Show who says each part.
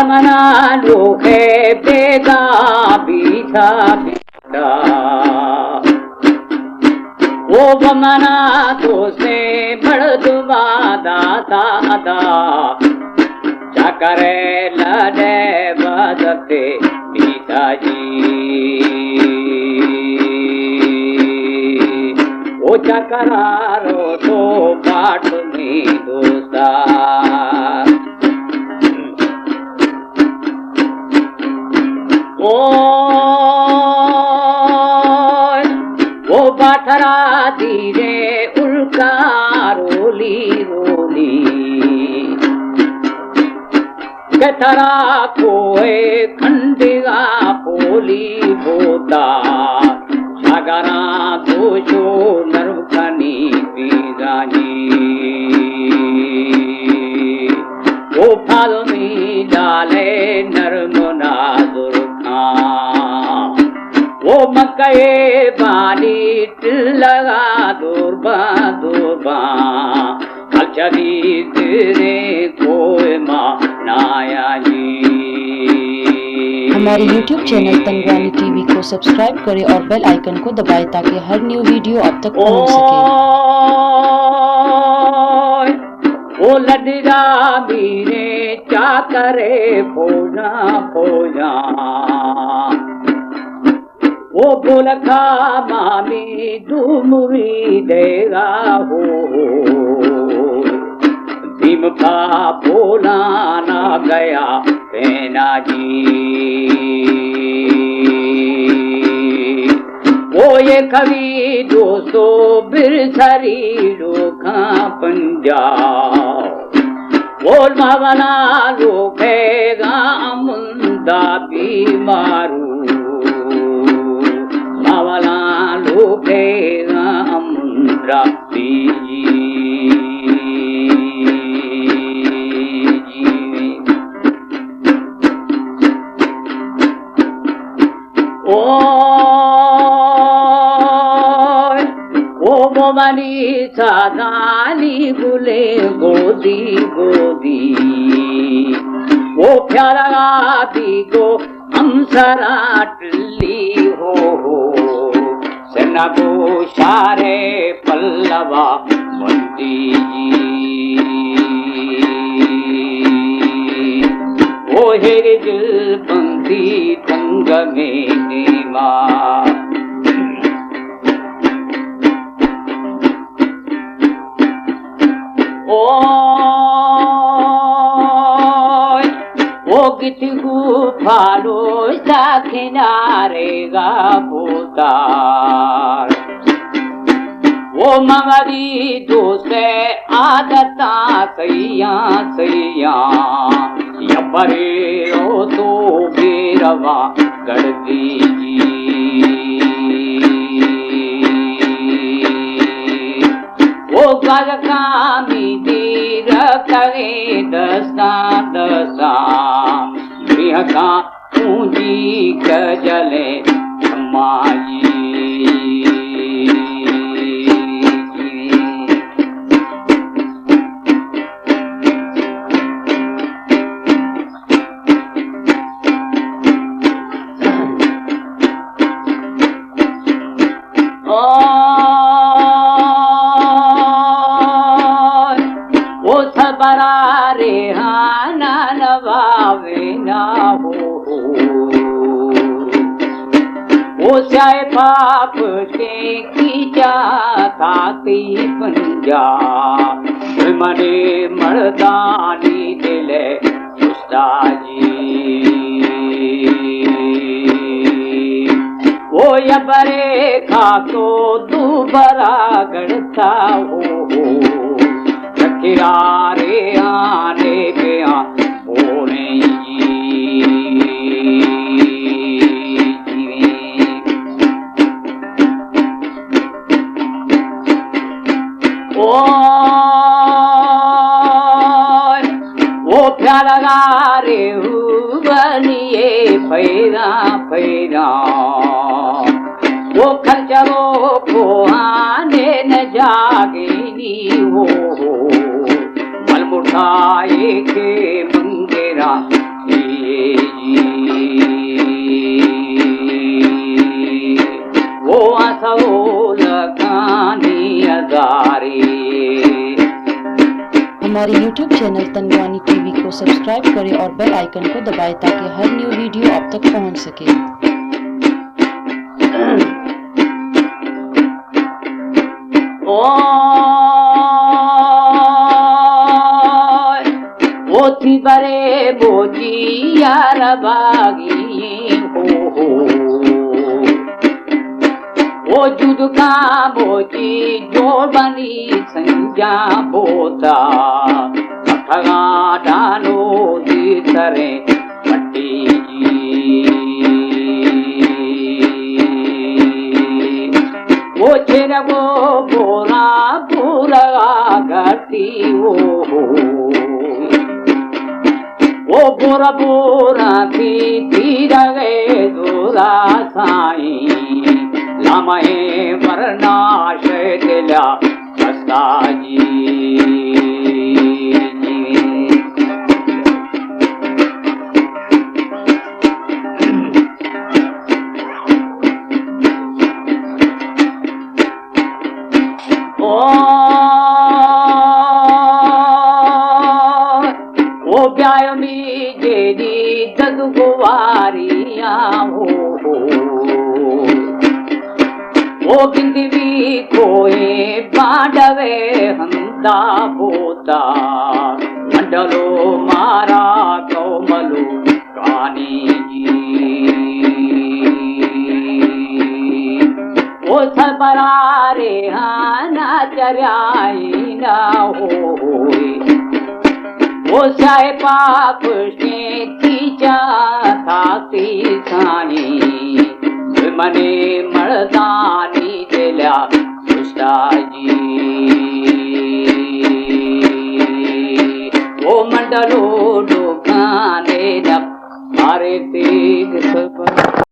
Speaker 1: बमना लोके बेगा बीठा बीठा वो बमना तो से बड़दुआ दाता दा चकरे लड़े बदते बीता जी वो चकरारो तो बाट में दोस्ता वो बाठरा धीरे उल्का रोली रोली कतरा कोए खंडिगा पोली होता सागरा दोषो नरकनी पीरानी वो फल में डाले नरमुना दुर्खा वो मकए बानी लगा दुर्बा दुर्बा अलचदी तेरे कोई माँ नाया जी।
Speaker 2: हमारे YouTube चैनल तंगवानी टीवी को सब्सक्राइब करें और बेल आइकन को दबाएं ताकि हर न्यू वीडियो आप तक पहुंच सके।
Speaker 1: ओ लडरा मेरे क्या करे फोना फोना वो बोलखा मामी डूमरी देगा हो भीम का बोला ना गया सेना जी वो ये कवि 200 बिरसरी लोखा पंजाब बोल मावना लोखेगा मुंदा बीमारू मावना लोखेगा मुंद्रा वो मनी सादानी गुले गोदी गोदी वो प्यारा गाती को हम सरा टल्ली हो सेना को सारे पल्लवा मंदी वो हेरे दिल बंदी तंग में नीमा वो कितकू फालो सा किनारे गा पोतार वो मगरी दोसे आदता सैया सैया या परे हो तो बेरवा कर दीजी वो गज कामी दीर करे दसा दसा गृह का पूंजी गजले माई बरा रेहाना नवावे ना हो वो चाहे पाप के की जाता ती पंजाब मने मर्दानी दिले उस्ताजी वो या बरे खा तो दूबरा गढ़ता हो किरारे आने गया होने वो प्याला रे बनिए फैरा फैरा वो खर्चरो को आने न जागेनी हो मलमुठाए के मंगेरा वो आसो लगानी हजारे।
Speaker 2: हमारे YouTube चैनल तनवानी टीवी को सब्सक्राइब करें और बेल आइकन को दबाएं ताकि हर न्यू वीडियो आप तक पहुंच सके।
Speaker 1: ओ थी बरे बोजी यार बागी हो ओ जुद का बोजी जो बनी संजा बोता ठगा डालो दी तरे पट्टी वो छेरा वो बोरा पूरा घटी वो बोरा बोरा थी रगे दूरा साई लामहे वरनाश दिला जी। ओ ब्याह में जेरी दद गुवारिया हो ओ बिंदवी कोए बाडवे हंदा बोता मंडलो मारा कोमलो कानी ओ सबरारे हाना चराई ना हो ओ साहे पाप से खींचा था साई मने मर्दानी दिला सुष्टा जी। ओ मंडलो दुकाने न मारे तेग सब